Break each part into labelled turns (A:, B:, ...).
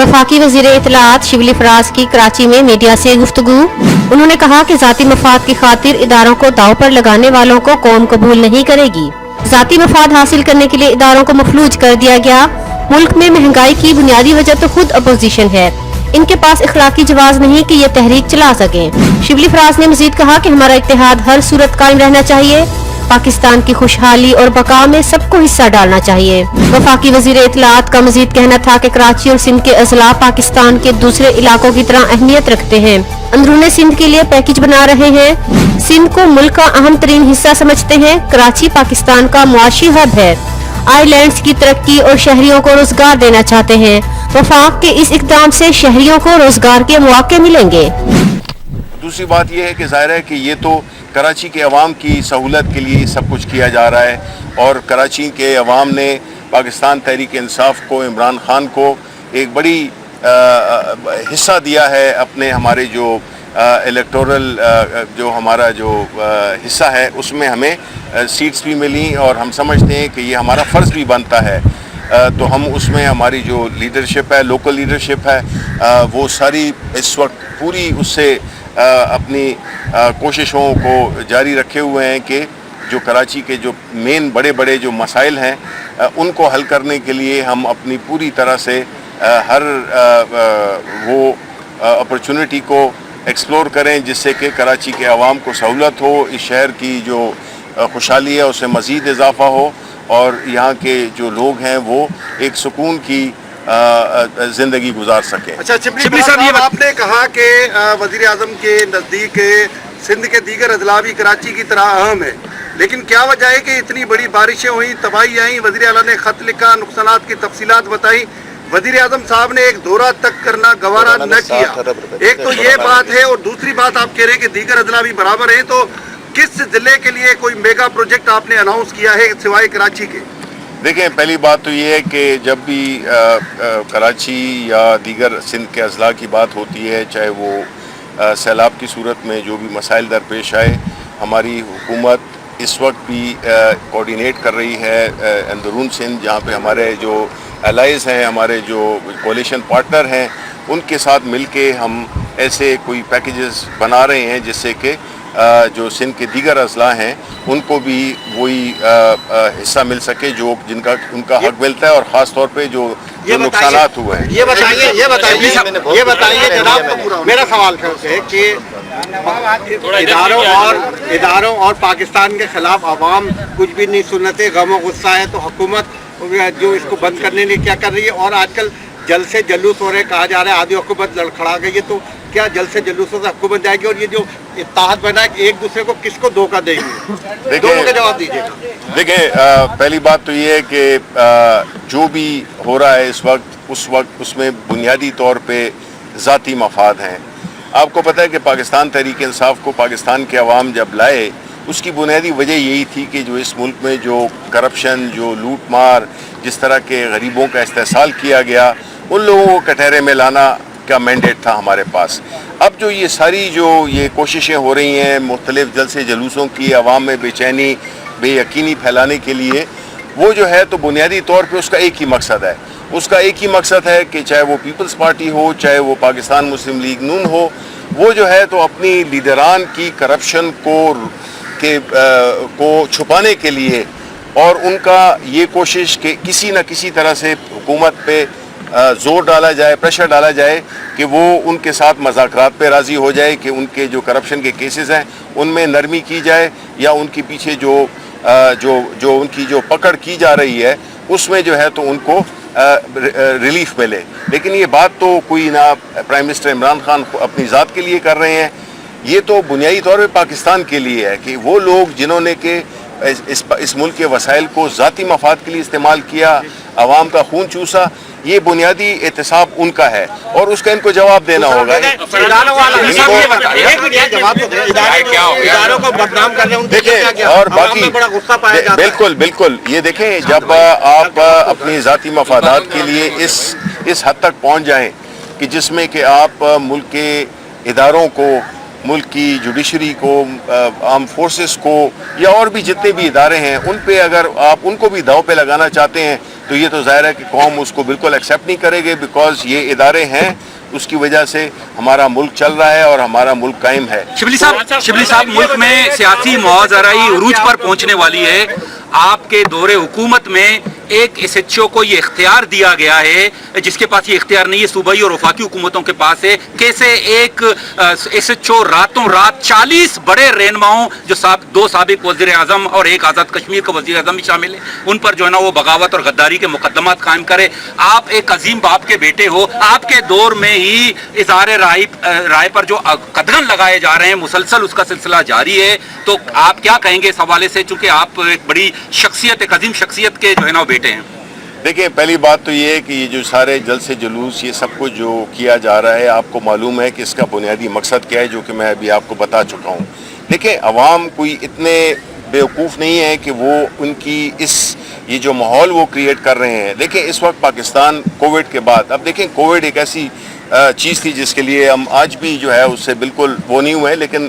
A: वफाकी वज़ीर इत्तलाआत शिबली फराज की कराची में मीडिया से गुफ्तगू। उन्होंने कहा कि ज़ाती मफाद की खातिर इदारों को दाव पर लगाने वालों को कौम कबूल नहीं करेगी। ज़ाती मफाद हासिल करने के लिए इदारों को मफलूज कर दिया गया। मुल्क में महंगाई की बुनियादी वजह तो खुद अपोजिशन है, इनके पास इखलाकी जवाज नहीं कि ये तहरीक चला सकें। शिबली फराज ने मजीद कहा कि हमारा इत्तेहाद हर सूरत कायम रहना चाहिए, पाकिस्तान की खुशहाली और बका में सबको हिस्सा डालना चाहिए। वफाकी वज़ीर इत्तलाआत का मजीद कहना था कि कराची और सिंध के अजला पाकिस्तान के दूसरे इलाकों की तरह अहमियत रखते हैं, अंदरूने सिंध के लिए पैकेज बना रहे हैं, सिंध को मुल्क का अहम तरीन हिस्सा समझते हैं। कराची पाकिस्तान का मुआशी हब है, आइलैंड्स की तरक्की और शहरियों को रोजगार देना चाहते हैं। वफाक के इस इक़दाम से शहरियों को रोजगार के मौके मिलेंगे।
B: दूसरी बात यह है कि ज़ाहिर है कि ये तो कराची के अवाम की सहूलत के लिए सब कुछ किया जा रहा है और कराची के अवाम ने पाकिस्तान तहरीक इंसाफ को, इमरान खान को एक बड़ी हिस्सा दिया है अपने हमारे जो इलेक्टोरल जो हमारा जो हिस्सा है उसमें हमें सीट्स भी मिली और हम समझते हैं कि ये हमारा फ़र्ज़ भी बनता है। तो हम उसमें हमारी जो लीडरशिप है, लोकल लीडरशिप है, वो सारी इस वक्त पूरी उससे अपनी कोशिशों को जारी रखे हुए हैं कि जो कराची के जो मेन बड़े बड़े जो मसाइल हैं उनको हल करने के लिए हम अपनी पूरी तरह से हर वो अपॉर्चुनिटी को एक्सप्लोर करें जिससे कि कराची के अवाम को सहूलत हो, इस शहर की जो खुशहाली है उससे मज़ीद इजाफ़ा हो और यहाँ के जो लोग हैं वो एक सुकून की ज़िंदगी गुजार सकें।
C: अच्छा शिबली साहब, आपने कहा कि वज़ीर आज़म के नज़दीक सिंध के दीगर अजला भी कराची की तरह अहम है, लेकिन क्या वजह है कि इतनी बड़ी बारिशें हुई, तबाही आई, वज़ीर आला ने ख़त लिखा, नुकसानात की तफसीलात बताई, वज़ीर आज़म साहब ने एक दौरा तक करना गवारा न किया। एक तो ये बात है और दूसरी बात आप कह रहे हैं कि दीगर अजला भी बराबर हैं, तो किस ज़िले के लिए कोई मेगा प्रोजेक्ट आपने अनाउंस किया है सिवाय कराची के?
B: देखें, पहली बात तो ये है कि जब भी कराची या दीगर सिंध के अजला की बात होती है, चाहे वो सैलाब की सूरत में जो भी मसाइल दरपेश आए, हमारी हुकूमत इस वक्त भी कोऑर्डिनेट कर रही है अंदरून सिंध, जहाँ पे हमारे जो एलाइज़ हैं, हमारे जो कोलिशन पार्टनर हैं, उनके साथ मिलके हम ऐसे कोई पैकेजेस बना रहे हैं जिससे कि जो सिंध के दीगर अजला हैं उनको भी वही हिस्सा मिल सके जो जिनका उनका हक मिलता है और ख़ास तौर पे जो नुकसानात हुए हैं।
C: ये बताइए जनाब, मेरा सवाल है कि इदारों और पाकिस्तान के खिलाफ अवाम कुछ भी नहीं सुनते, गम और गुस्सा है, तो हुकूमत जो इसको बंद करने के लिए क्या कर रही है? और आजकल जल्द से जलूस हो रहे, कहा जा रहा है आधी हुकूमत लड़खड़ा गई है, तो क्या जल्द से जलूसों से हुकूमत जाएगी? और ये जो इत्तेहाद बना है कि एक दूसरे को किसको धोखा देंगे, दोनों का जवाब दीजिएगा।
B: देखिए, पहली बात तो ये है कि जो भी हो रहा है इस वक्त, उस वक्त उसमें बुनियादी तौर पे ज़ाती मफाद हैं। आपको पता है कि पाकिस्तान तहरीक इंसाफ को पाकिस्तान के अवाम जब लाए, उसकी बुनियादी वजह यही थी कि जो इस मुल्क में जो करप्शन, जो लूट मार, जिस तरह के गरीबों का इस्तेहसाल किया गया, उन लोगों को कटहरे में लाना का मैंडेट था हमारे पास। अब जो ये सारी जो ये कोशिशें हो रही हैं मुख्तलिफ जलसे जलूसों की, अवाम में बेचैनी बेयकीनी फैलाने के लिए, वो जो है तो बुनियादी तौर पे उसका एक ही मकसद है। उसका एक ही मकसद है कि चाहे वो पीपल्स पार्टी हो, चाहे वो पाकिस्तान मुस्लिम लीग नून हो, वो जो है तो अपनी लीडरान की करप्शन को छुपाने के लिए और उनका ये कोशिश कि किसी न किसी तरह से हुकूमत पे ज़ोर डाला जाए, प्रेशर डाला जाए कि वो उनके साथ मज़ाकरात पे राज़ी हो जाए कि उनके जो करप्शन के केसेस हैं उनमें नरमी की जाए या उनके पीछे जो उनकी जो पकड़ की जा रही है उसमें जो है तो उनको रिलीफ मिले। लेकिन ये बात तो कोई ना प्राइम मिनिस्टर इमरान खान अपनी ज़ात के लिए कर रहे हैं, ये तो बुनियादी तौर पे पाकिस्तान के लिए है कि वो लोग जिन्होंने के इस मुल्क के वसाइल को ज़ाती मफाद के लिए इस्तेमाल किया, आवाम का खून चूसा, ये बुनियादी एहतसाब उनका है और उसका इनको जवाब देना होगा। देखिए, और बाकी बिल्कुल ये देखें, जब आप अपनी ज़ाती मफादात के लिए इस हद तक पहुँच जाएं कि जिसमें कि आप मुल्क के इदारों को, मुल्क की जुडिशरी को, आर्म फोर्सेस को या और भी जितने भी इदारे हैं उन पे अगर आप उनको भी दाव पे लगाना चाहते हैं تو یہ تو ظاہر ہے کہ قوم اس کو بالکل ایکسیپٹ نہیں کرے گی، بیکاز یہ ادارے ہیں، اس کی وجہ سے ہمارا ملک چل رہا ہے اور ہمارا ملک قائم ہے۔
D: شبلی صاحب ملک میں سیاسی معاذرائی عروج پر پہنچنے والی ہے۔ آپ کے دور حکومت میں ایک ایس ایچ او کو یہ اختیار دیا گیا ہے جس کے پاس یہ اختیار نہیں ہے، صوبائی اور وفاقی حکومتوں کے پاس ہے۔ کیسے ایک ایس ایچ او راتوں رات 40 بڑے رہنماؤں جو 2 سابق وزیر اعظم اور ایک آزاد کشمیر کا وزیر اعظم بھی شامل ہے، ان پر جو ہے نا وہ بغاوت اور غداری کے مقدمات قائم کرے؟ آپ ایک عظیم باپ کے بیٹے ہو، آپ کے دور میں ہی اظہار رائے پر جو قدغن لگائے جا رہے ہیں، مسلسل اس کا سلسلہ جاری ہے، تو آپ کیا کہیں گے اس حوالے سے، چونکہ آپ ایک بڑی شخصیت، ایک عظیم شخصیت کے جو ہے نا وہ بیٹے ہیں؟
B: دیکھیں، پہلی بات تو یہ ہے کہ یہ جو سارے جلسے جلوس یہ سب کچھ جو کیا جا رہا ہے، آپ کو معلوم ہے کہ اس کا بنیادی مقصد کیا ہے، جو کہ میں ابھی آپ کو بتا چکا ہوں۔ دیکھیں، عوام کوئی اتنے بیوقوف نہیں ہے کہ وہ ان کی یہ جو ماحول وہ کریٹ کر رہے ہیں۔ دیکھیں، اس وقت پاکستان کووڈ کے بعد، اب دیکھیں کووڈ ایک ایسی چیز تھی جس کے لیے ہم آج بھی جو ہے اس سے بالکل وہ نہیں ہوئے، لیکن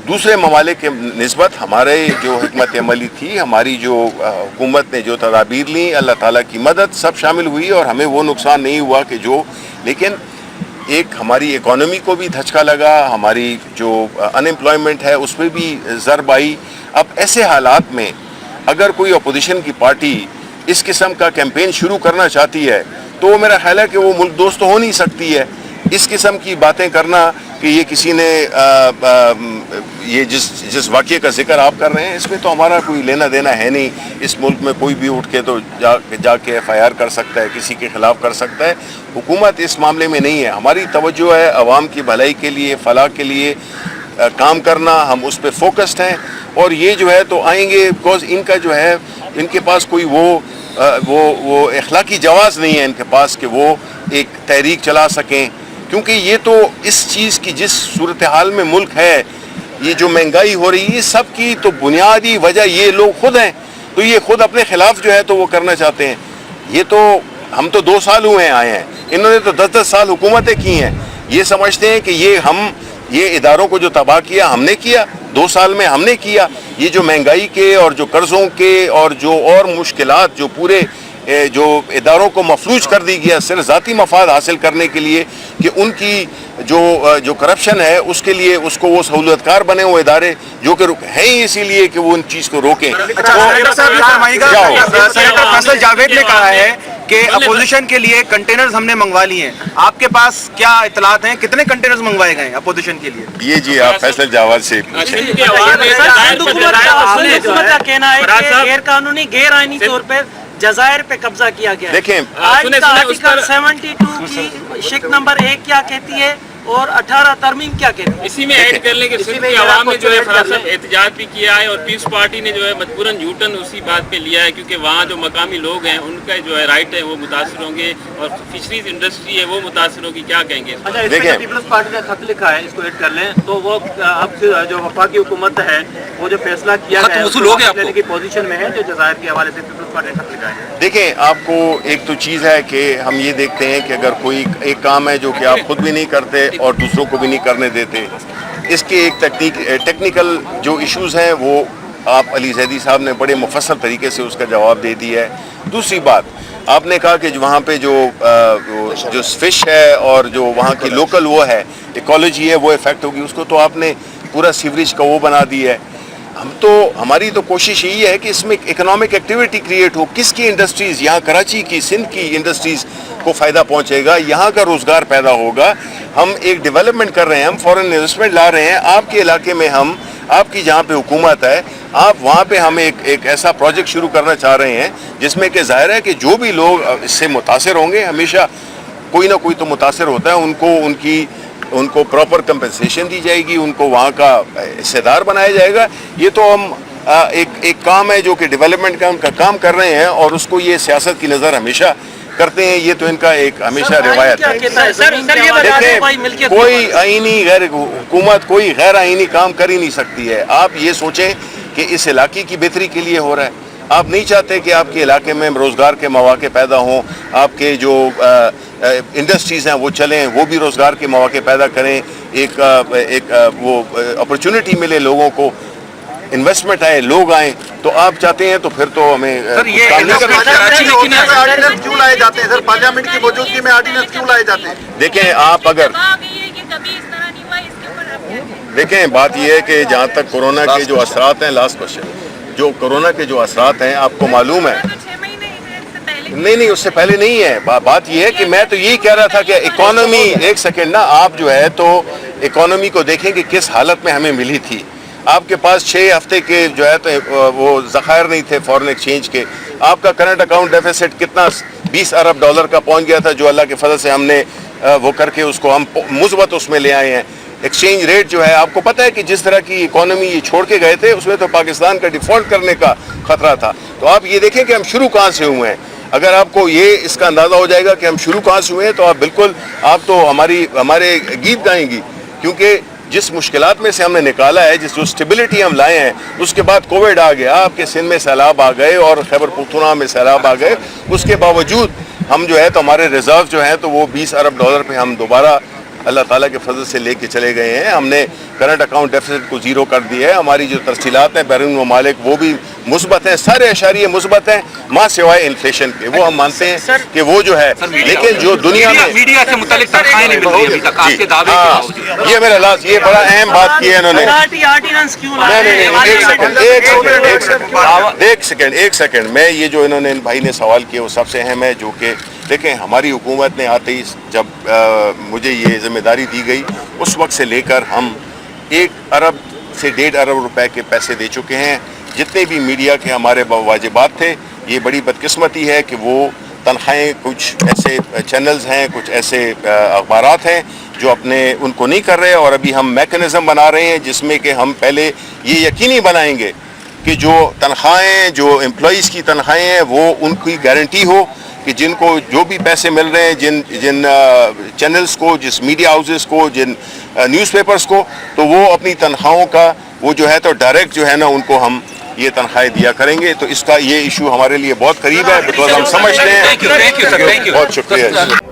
B: دوسرے ممالک کے نسبت ہمارے جو حکمت عملی تھی، ہماری جو حکومت نے جو تدابیر لیں، اللہ تعالیٰ کی مدد سب شامل ہوئی اور ہمیں وہ نقصان نہیں ہوا کہ جو، لیکن ایک ہماری اکانومی کو بھی دھچکا لگا، ہماری جو ان امپلائمنٹ ہے اس پہ بھی ضرب آئی۔ اب ایسے حالات میں اگر کوئی اپوزیشن کی پارٹی اس قسم کا کیمپین شروع کرنا چاہتی ہے تو میرا خیال ہے کہ وہ ملک دوست ہو نہیں سکتی ہے۔ اس قسم کی باتیں کرنا کہ یہ کسی نے یہ جس واقعے کا ذکر آپ کر رہے ہیں، اس میں تو ہمارا کوئی لینا دینا ہے نہیں۔ اس ملک میں کوئی بھی اٹھ کے تو جا کے ایف آئی آر کر سکتا ہے، کسی کے خلاف کر سکتا ہے۔ حکومت اس معاملے میں نہیں ہے، ہماری توجہ ہے عوام کی بھلائی کے لیے، فلاح کے لیے کام کرنا، ہم اس پہ فوکسڈ ہیں۔ اور یہ جو ہے تو آئیں گے، بیکاز ان کا جو ہے ان کے پاس کوئی وہ اخلاقی جواز نہیں ہے ان کے پاس کہ وہ ایک تحریک چلا سکیں، کیونکہ یہ تو اس چیز کی جس صورتحال میں ملک ہے، یہ جو مہنگائی ہو رہی ہے، سب کی تو بنیادی وجہ یہ لوگ خود ہیں، تو یہ خود اپنے خلاف جو ہے تو وہ کرنا چاہتے ہیں۔ یہ تو ہم تو 2 سال ہوئے آئے ہیں، انہوں نے تو 10 سال حکومتیں کی ہیں۔ یہ سمجھتے ہیں کہ یہ اداروں کو جو تباہ کیا ہم نے کیا، 2 سال میں ہم نے کیا۔ یہ جو مہنگائی کے اور جو قرضوں کے اور جو اور مشکلات جو پورے جو اداروں کو مفلوج کر دی گیا صرف ذاتی مفاد حاصل کرنے کے لیے کہ ان کی جو کرپشن ہے اس کے لیے اس کو وہ سہولت کار بنے ہوئے ادارے جو کہ ہیں ہی اسی لیے کہ وہ ان چیز کو روکیں۔
E: سینیٹر فیصل جاوید نے کہا ہے کہ اپوزیشن کے لیے کنٹینرز ہم نے منگوا لیے ہیں، آپ کے پاس کیا اطلاعات ہیں، کتنے کنٹینرز منگوائے گئے ہیں اپوزیشن کے لیے؟
B: یہ جی آپ فیصل جاوید سے پوچھیں۔
F: حکومت کا کہنا ہے کہ غیر قانونی غیر آئینی طور پر جزائر پہ قبضہ کیا گیا ہے۔
B: دیکھیں،
F: آرٹیکل 72 کی شق نمبر 1 کیا کہتی ہے اور 18 ترمیم کیا کہتی ہے؟
G: اسی میں ایڈ کر لیں کہ سندھ کی عوام نے جو ہے فراز صاحب احتجاج بھی کیا ہے اور پیپلز پارٹی نے جو ہے مجبوراً یوٹن اسی بات پہ لیا ہے کیونکہ وہاں جو مقامی لوگ ہیں ان کا جو ہے رائٹ ہے وہ متاثر ہوں گے اور فشریز انڈسٹری ہے وہ متاثر ہوگی۔ کیا کہیں گے؟
F: دیکھیں، پیپلز پارٹی نے خط لکھا ہے، اس کو ایڈ کر لیں تو وہ اب جو وفاقی حکومت ہے وہ جو فیصلہ کیا ہے لینے کی پوزیشن میں ہے جو جزائر کے حوالے سے پیپلز پارٹی نے خط لکھا ہے۔
B: دیکھیں، آپ کو ایک تو چیز ہے کہ ہم یہ دیکھتے ہیں کہ اگر کوئی ایک کام ہے جو کہ آپ خود بھی نہیں کرتے اور دوسروں کو بھی نہیں کرنے دیتے، اس کے ایک ٹیکنیکل جو ایشوز ہیں وہ آپ علی زیدی صاحب نے بڑے مفصل طریقے سے اس کا جواب دے دیا ہے۔ دوسری بات، آپ نے کہا کہ وہاں پہ جو فش ہے اور جو وہاں کی لوکل وہ ہے ایکالوجی ہے وہ افیکٹ ہوگی، اس کو تو آپ نے پورا سیوریج کا وہ بنا دی ہے۔ ہماری تو کوشش یہی ہے کہ اس میں اکنامک ایکٹیویٹی کریٹ ہو، کس کی انڈسٹریز، یہاں کراچی کی سندھ کی انڈسٹریز کو فائدہ پہنچے گا، یہاں کا روزگار پیدا ہوگا۔ ہم ایک ڈیولپمنٹ کر رہے ہیں، ہم فورن انویسٹمنٹ لا رہے ہیں آپ کے علاقے میں، آپ کی جہاں پہ حکومت ہے آپ وہاں پہ ہم ایک ایسا پروجیکٹ شروع کرنا چاہ رہے ہیں جس میں کہ ظاہر ہے کہ جو بھی لوگ اس سے متاثر ہوں گے، ہمیشہ کوئی نہ کوئی تو متاثر ہوتا ہے، ان کو پراپر کمپنسیشن دی جائے گی، ان کو وہاں کا حصے دار بنایا جائے گا۔ یہ تو ہم ایک کام ہے جو کہ ڈیولپمنٹ کا ان کا کام کر رہے ہیں اور اس کو یہ سیاست کی نظر ہمیشہ کرتے ہیں، یہ تو ان کا ایک ہمیشہ روایت ہے۔ دیکھیں، کوئی آئینی حکومت کوئی غیر آئینی کام کر ہی نہیں سکتی ہے۔ آپ یہ سوچیں کہ اس علاقے کی بہتری کے لیے ہو رہا ہے، آپ نہیں چاہتے کہ آپ کے علاقے میں روزگار کے مواقع پیدا ہوں، آپ کے جو انڈسٹریز ہیں وہ چلیں، وہ بھی روزگار کے مواقع پیدا کریں، ایک وہ اپرچونٹی ملے لوگوں کو۔ इन्वेस्टमेंट आए, लोग आए, तो आप चाहते हैं तो फिर तो हमें
D: सर, ये
B: काम नहीं करना।
D: कराची में क्यों नहीं-
C: ऑर्डिनेंस क्यों लाए जाते हैं सर? पार्लियामेंट की मौजूदगी में ऑर्डिनेंस क्यों लाए जाते हैं?
B: देखें आप अगर देखें बात यह है कि जहाँ तक कोरोना के जो असरात हैं, लास्ट क्वेश्चन, जो कोरोना के जो असरात हैं आपको मालूम है, नहीं उससे पहले नहीं है। बात यह है कि मैं तो यही कह रहा था कि इकोनॉमी, एक सेकेंड ना, आप जो है तो इकोनॉमी को देखें कि किस हालत में हमें मिली थी। आपके पास 6 हफ्ते के जो है तो वो ज़खायर नहीं थे फॉरेन एक्सचेंज के। आपका करंट अकाउंट डेफिसिट कितना 20 अरब डॉलर का पहुंच गया था, जो अल्लाह के फजल से हमने वो करके उसको हम मुस्बत उसमें ले आए हैं। एक्सचेंज रेट जो है, आपको पता है कि जिस तरह की इकोनॉमी ये छोड़ के गए थे उसमें तो पाकिस्तान का डिफ़ॉल्ट करने का खतरा था। तो आप ये देखें कि हम शुरू कहाँ से हुए हैं। अगर आपको ये इसका अंदाज़ा हो जाएगा कि हम शुरू कहाँ से हुए हैं, तो आप बिल्कुल, आप तो हमारे गीत गाएंगी, क्योंकि जिस मुश्किलात में से हमने निकाला है, जो स्टेबिलिटी हम लाए हैं, उसके बाद कोविड आ गया, आपके सिंध में सैलाब आ गए और खैबर पख्तूनख्वा में सैलाब आ गए। उसके बावजूद हम जो है तो हमारे रिजर्व जो हैं तो वो 20 अरब डॉलर पे हम दोबारा अल्लाह ताला के फजल से लेके चले गए हैं। हमने करंट अकाउंट डेफिसिट को ज़ीरो कर दिया है। हमारी जो तरसीलात हैं बैरून ममालिक वो भी मुस्बत हैं, सारे अशारिये मुस्बत हैं, माँ सिवाय इन्फ्लेशन के। वो हम मानते हैं कि वो जो है, लेकिन जो दुनिया में
D: मीडिया से मुतालिक तनख्वाहें नहीं मिल रही अभी तक, आपके दावे के बावजूद।
B: ये मेरा लास्ट, ये बड़ा अहम बात की है इन्होंने। एक सेकंड, मैं ये जो इन्होंने इन भाई ने सवाल किया वो सबसे अहम है, जो कि देखें हमारी हुकूमत ने आते ही जब मुझे ये जिम्मेदारी दी गई, उस वक्त से लेकर हम 1 अरब से 1.5 अरब रुपए के पैसे दे चुके हैं। जितने भी मीडिया के हमारे वाजिबात थे, ये बड़ी बदकिस्मती है कि वो तनख्वाहें, कुछ ऐसे चैनल्स हैं, कुछ ऐसे अखबारात हैं जो अपने उनको नहीं कर रहे, और अभी हम मैकेनिज़्म बना रहे हैं जिसमें कि हम पहले ये यकीनी बनाएंगे कि जो तनख्वाहें, जो एम्प्लॉइज़ की तनख्वाहें हैं, वो उनकी गारंटी हो कि जिनको जो भी पैसे मिल रहे हैं, जिन चैनल्स को, जिस मीडिया हाउसेस को, जिन न्यूज़पेपर्स को, तो वो अपनी तनख्वाहों का वो जो है तो डायरेक्ट जो है ना उनको हम ये तनख्वाहें दिया करेंगे। तो इसका ये इशू हमारे लिए बहुत करीब है, बिकॉज हम समझते हैं।
D: Thank you sir, thank you.
B: बहुत शुक्रिया।